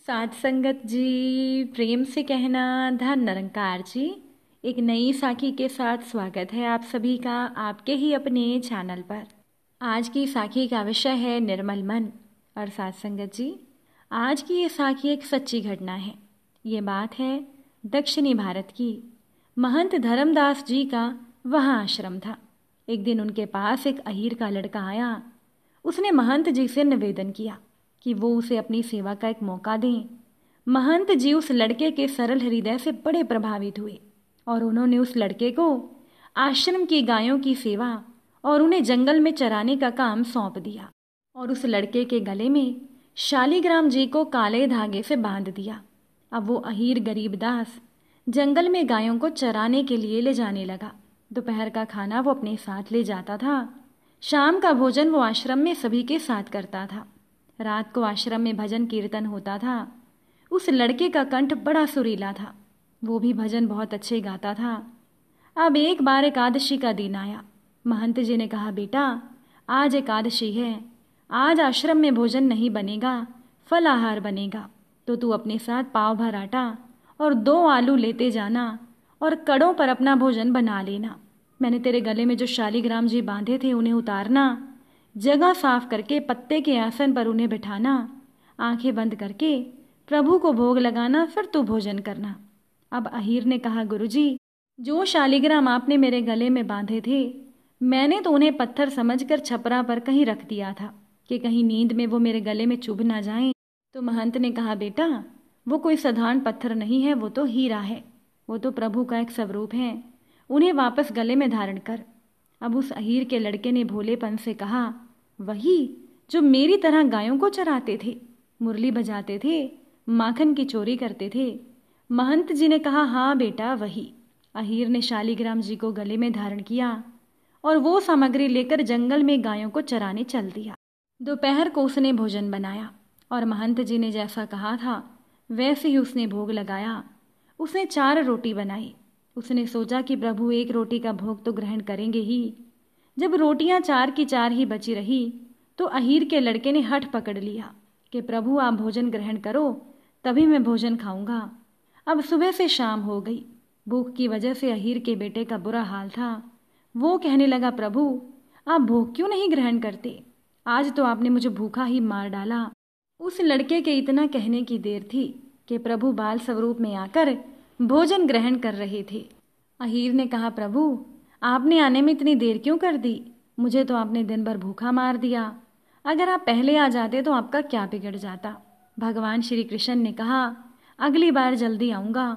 साध संगत जी, प्रेम से कहना धन निरंकार जी। एक नई साखी के साथ स्वागत है आप सभी का आपके ही अपने चैनल पर। आज की साखी का विषय है निर्मल मन। और साध संगत जी, आज की ये साखी एक सच्ची घटना है। ये बात है दक्षिणी भारत की। महंत धर्मदास जी का वहाँ आश्रम था। एक दिन उनके पास एक अहीर का लड़का आया। उसने महंत जी से निवेदन किया कि वो उसे अपनी सेवा का एक मौका दें। महंत जी उस लड़के के सरल हृदय से बड़े प्रभावित हुए और उन्होंने उस लड़के को आश्रम की गायों की सेवा और उन्हें जंगल में चराने का काम सौंप दिया और उस लड़के के गले में शालीग्राम जी को काले धागे से बांध दिया। अब वो अहीर गरीब दास जंगल में गायों को चराने के लिए ले जाने लगा। दोपहर का खाना वो अपने साथ ले जाता था। शाम का भोजन वो आश्रम में सभी के साथ करता था। रात को आश्रम में भजन कीर्तन होता था। उस लड़के का कंठ बड़ा सुरीला था। वो भी भजन बहुत अच्छे गाता था। अब एक बार एकादशी का दिन आया। महंत जी ने कहा, बेटा आज एकादशी है, आज आश्रम में भोजन नहीं बनेगा, फल आहार बनेगा, तो तू अपने साथ पाव भर आटा और 2 आलू लेते जाना और कड़ों पर अपना भोजन बना लेना। मैंने तेरे गले में जो शालीग्राम जी बांधे थे उन्हें उतारना, जगह साफ करके पत्ते के आसन पर उन्हें बिठाना, आंखें बंद करके प्रभु को भोग लगाना, फिर तू भोजन करना। अब अहीर ने कहा, गुरुजी, जो शालीग्राम आपने मेरे गले में बांधे थे मैंने तो उन्हें पत्थर समझकर छपरा पर कहीं रख दिया था कि कहीं नींद में वो मेरे गले में चुभ ना जाएं। तो महंत ने कहा, बेटा वो कोई साधारण पत्थर नहीं है, वो तो हीरा है, वो तो प्रभु का एक स्वरूप है, उन्हें वापस गले में धारण कर। अब उस अहीर के लड़के ने भोलेपन से कहा, वही जो मेरी तरह गायों को चराते थे, मुरली बजाते थे, माखन की चोरी करते थे। महंत जी ने कहा, हाँ बेटा वही। अहीर ने शालीग्राम जी को गले में धारण किया और वो सामग्री लेकर जंगल में गायों को चराने चल दिया। दोपहर को उसने भोजन बनाया और महंत जी ने जैसा कहा था वैसे ही उसने भोग लगाया। उसने 4 रोटी बनाई। उसने सोचा कि प्रभु 1 रोटी का भोग तो ग्रहण करेंगे ही। जब रोटियां 4 की 4 ही बची रही तो अहीर के लड़के ने हठ पकड़ लिया कि प्रभु आप भोजन ग्रहण करो, तभी मैं भोजन खाऊंगा। अब सुबह से शाम हो गई। भूख की वजह से अहीर के बेटे का बुरा हाल था। वो कहने लगा, प्रभु आप भोग क्यों नहीं ग्रहण करते? आज तो आपने मुझे भूखा ही मार डाला। उस लड़के के इतना कहने की देर थी कि प्रभु बाल स्वरूप में आकर भोजन ग्रहण कर रहे थे। अहीर ने कहा, प्रभु आपने आने में इतनी देर क्यों कर दी? मुझे तो आपने दिन भर भूखा मार दिया। अगर आप पहले आ जाते तो आपका क्या बिगड़ जाता? भगवान श्री कृष्ण ने कहा, अगली बार जल्दी आऊँगा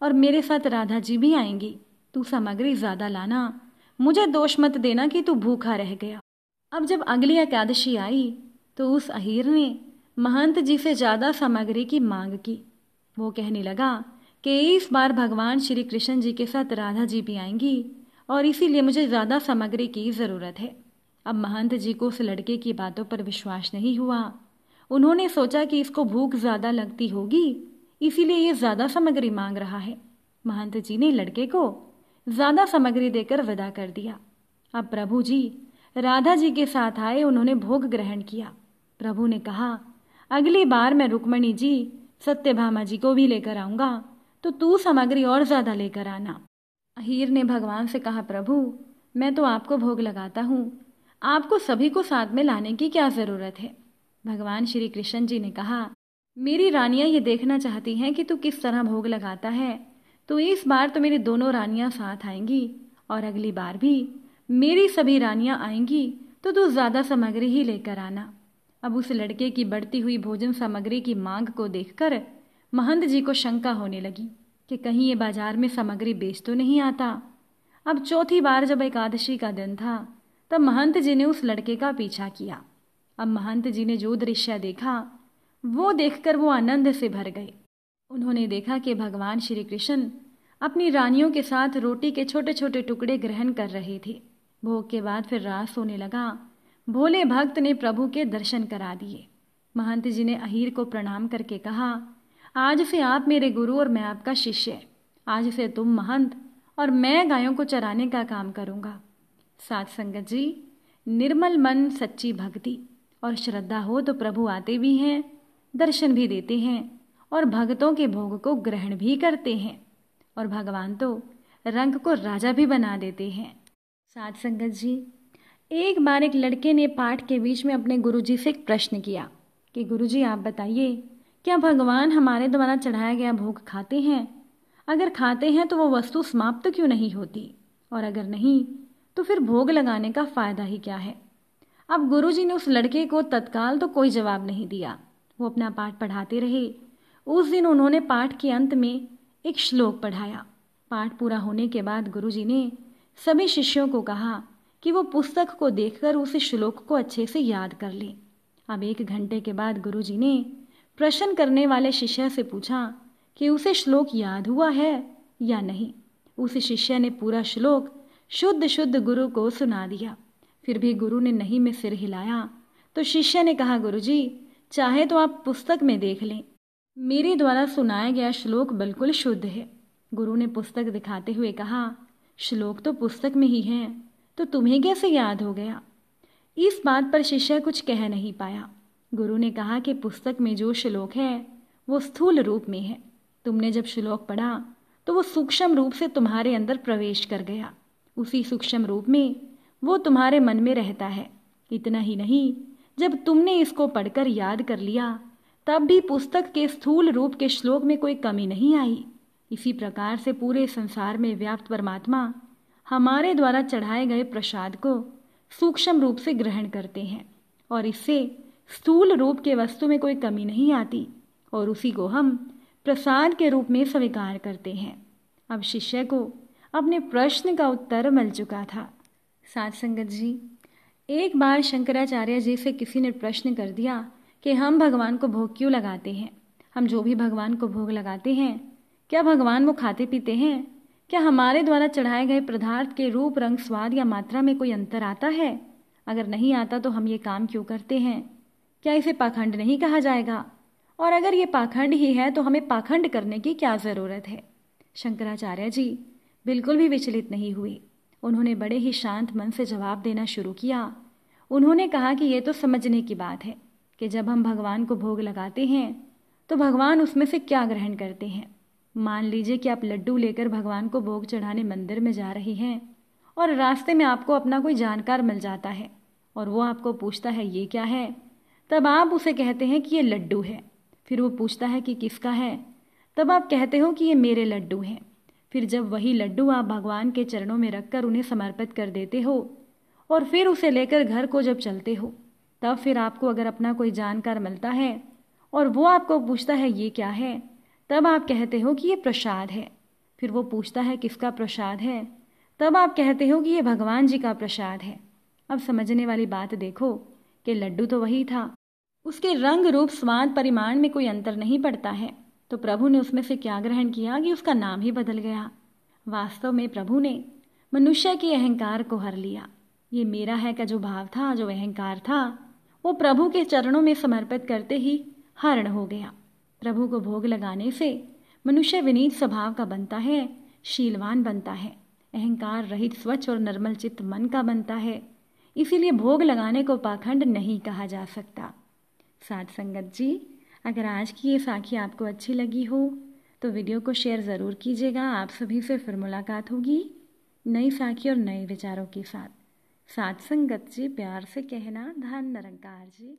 और मेरे साथ राधा जी भी आएंगी। तू सामग्री ज़्यादा लाना, मुझे दोष मत देना कि तू भूखा रह गया। अब जब अगली एकादशी आई तो उस अहीर ने महंत जी से ज़्यादा सामग्री की मांग की। वो कहने लगा कि इस बार भगवान श्री कृष्ण जी के साथ राधा जी भी आएंगी और इसीलिए मुझे ज़्यादा सामग्री की ज़रूरत है। अब महंत जी को उस लड़के की बातों पर विश्वास नहीं हुआ। उन्होंने सोचा कि इसको भूख ज़्यादा लगती होगी, इसीलिए ये ज़्यादा सामग्री मांग रहा है। महंत जी ने लड़के को ज़्यादा सामग्री देकर विदा कर दिया। अब प्रभु जी राधा जी के साथ आए। उन्होंने भोग ग्रहण किया। प्रभु ने कहा, अगली बार मैं रुक्मणी जी, सत्यभामा जी को भी लेकर आऊँगा, तो तू सामग्री और ज़्यादा लेकर आना। अहीर ने भगवान से कहा, प्रभु मैं तो आपको भोग लगाता हूँ, आपको सभी को साथ में लाने की क्या ज़रूरत है? भगवान श्री कृष्ण जी ने कहा, मेरी रानियां ये देखना चाहती हैं कि तू किस तरह भोग लगाता है, तो इस बार तो मेरी दोनों रानियां साथ आएंगी और अगली बार भी मेरी सभी रानियां आएंगी, तो तू ज़्यादा सामग्री ही लेकर आना। अब उस लड़के की बढ़ती हुई भोजन सामग्री की मांग को देखकर महंत जी को शंका होने लगी कि कहीं ये बाजार में सामग्री बेच तो नहीं आता। अब चौथी बार जब एकादशी का दिन था तब महंत जी ने उस लड़के का पीछा किया। अब महंत जी ने जो दृश्य देखा वो देखकर वो आनंद से भर गए। उन्होंने देखा कि भगवान श्री कृष्ण अपनी रानियों के साथ रोटी के छोटे छोटे टुकड़े ग्रहण कर रहे थे। भोग के बाद फिर रास होने लगा। भोले भक्त ने प्रभु के दर्शन करा दिए। महंत जी ने अहीर को प्रणाम करके कहा, आज से आप मेरे गुरु और मैं आपका शिष्य। आज से तुम महंत और मैं गायों को चराने का काम करूँगा। साथ संगत जी, निर्मल मन, सच्ची भक्ति और श्रद्धा हो तो प्रभु आते भी हैं, दर्शन भी देते हैं और भक्तों के भोग को ग्रहण भी करते हैं, और भगवान तो रंग को राजा भी बना देते हैं। साध संगत जी, एक बार एक लड़के ने पाठ के बीच में अपने गुरुजी से एक प्रश्न किया कि गुरुजी आप बताइए, क्या भगवान हमारे द्वारा चढ़ाया गया भोग खाते हैं? अगर खाते हैं तो वो वस्तु समाप्त क्यों नहीं होती, और अगर नहीं तो फिर भोग लगाने का फायदा ही क्या है? अब गुरुजी ने उस लड़के को तत्काल तो कोई जवाब नहीं दिया। वो अपना पाठ पढ़ाते रहे। उस दिन उन्होंने पाठ के अंत में एक श्लोक पढ़ाया। पाठ पूरा होने के बाद गुरुजी ने सभी शिष्यों को कहा कि वो पुस्तक को देखकर उस श्लोक को अच्छे से याद कर लें। अब 1 घंटे के बाद गुरुजी ने प्रश्न करने वाले शिष्य से पूछा कि उसे श्लोक याद हुआ है या नहीं। उस शिष्य ने पूरा श्लोक शुद्ध शुद्ध गुरु को सुना दिया। फिर भी गुरु ने नहीं में सिर हिलाया तो शिष्य ने कहा, गुरुजी चाहे तो आप पुस्तक में देख लें, मेरे द्वारा सुनाया गया श्लोक बिल्कुल शुद्ध है। गुरु ने पुस्तक दिखाते हुए कहा, श्लोक तो पुस्तक में ही है, तो तुम्हें कैसे याद हो गया? इस बात पर शिष्य कुछ कह नहीं पाया। गुरु ने कहा कि पुस्तक में जो श्लोक है वो स्थूल रूप में है। तुमने जब श्लोक पढ़ा तो वो सूक्ष्म रूप से तुम्हारे अंदर प्रवेश कर गया। उसी सूक्ष्म रूप में वो तुम्हारे मन में रहता है। इतना ही नहीं, जब तुमने इसको पढ़कर याद कर लिया तब भी पुस्तक के स्थूल रूप के श्लोक में कोई कमी नहीं आई। इसी प्रकार से पूरे संसार में व्याप्त परमात्मा हमारे द्वारा चढ़ाए गए प्रसाद को सूक्ष्म रूप से ग्रहण करते हैं, और इससे स्थूल रूप के वस्तु में कोई कमी नहीं आती, और उसी को हम प्रसाद के रूप में स्वीकार करते हैं। अब शिष्य को अपने प्रश्न का उत्तर मिल चुका था। साध संगत जी, एक बार शंकराचार्य जी से किसी ने प्रश्न कर दिया कि हम भगवान को भोग क्यों लगाते हैं? हम जो भी भगवान को भोग लगाते हैं, क्या भगवान वो खाते पीते हैं? क्या हमारे द्वारा चढ़ाए गए पदार्थ के रूप, रंग, स्वाद या मात्रा में कोई अंतर आता है? अगर नहीं आता तो हम ये काम क्यों करते हैं? क्या इसे पाखंड नहीं कहा जाएगा? और अगर ये पाखंड ही है तो हमें पाखंड करने की क्या ज़रूरत है? शंकराचार्य जी बिल्कुल भी विचलित नहीं हुए। उन्होंने बड़े ही शांत मन से जवाब देना शुरू किया। उन्होंने कहा कि ये तो समझने की बात है कि जब हम भगवान को भोग लगाते हैं तो भगवान उसमें से क्या ग्रहण करते हैं। मान लीजिए कि आप लड्डू लेकर भगवान को भोग चढ़ाने मंदिर में जा रही हैं और रास्ते में आपको अपना कोई जानकार मिल जाता है और वो आपको पूछता है ये क्या है। तब आप उसे कहते हैं कि ये लड्डू है। फिर वो पूछता है कि किसका है। तब आप कहते हो कि ये मेरे लड्डू हैं। फिर जब वही लड्डू आप भगवान के चरणों में रखकर उन्हें समर्पित कर देते हो और फिर उसे लेकर घर को जब चलते हो, तब फिर आपको अगर अपना कोई जानकार मिलता है और वो आपको पूछता है ये क्या है, तब आप कहते हो कि ये प्रसाद है। फिर वो पूछता है किसका प्रसाद है, तब आप कहते हो कि ये भगवान जी का प्रसाद है। अब समझने वाली बात देखो कि लड्डू तो वही था, उसके रंग, रूप, स्वाद, परिमाण में कोई अंतर नहीं पड़ता है, तो प्रभु ने उसमें से क्या ग्रहण किया कि उसका नाम ही बदल गया। वास्तव में प्रभु ने मनुष्य के अहंकार को हर लिया। ये मेरा है का जो भाव था, जो अहंकार था, वो प्रभु के चरणों में समर्पित करते ही हरण हो गया। प्रभु को भोग लगाने से मनुष्य विनीत स्वभाव का बनता है, शीलवान बनता है, अहंकार रहित स्वच्छ और निर्मल चित्त मन का बनता है। इसीलिए भोग लगाने को पाखंड नहीं कहा जा सकता। साध संगत जी, अगर आज की ये साखी आपको अच्छी लगी हो तो वीडियो को शेयर ज़रूर कीजिएगा। आप सभी से फिर मुलाकात होगी नई साखी और नए विचारों के साथ। साध संगत जी, प्यार से कहना, धन निरंकार जी।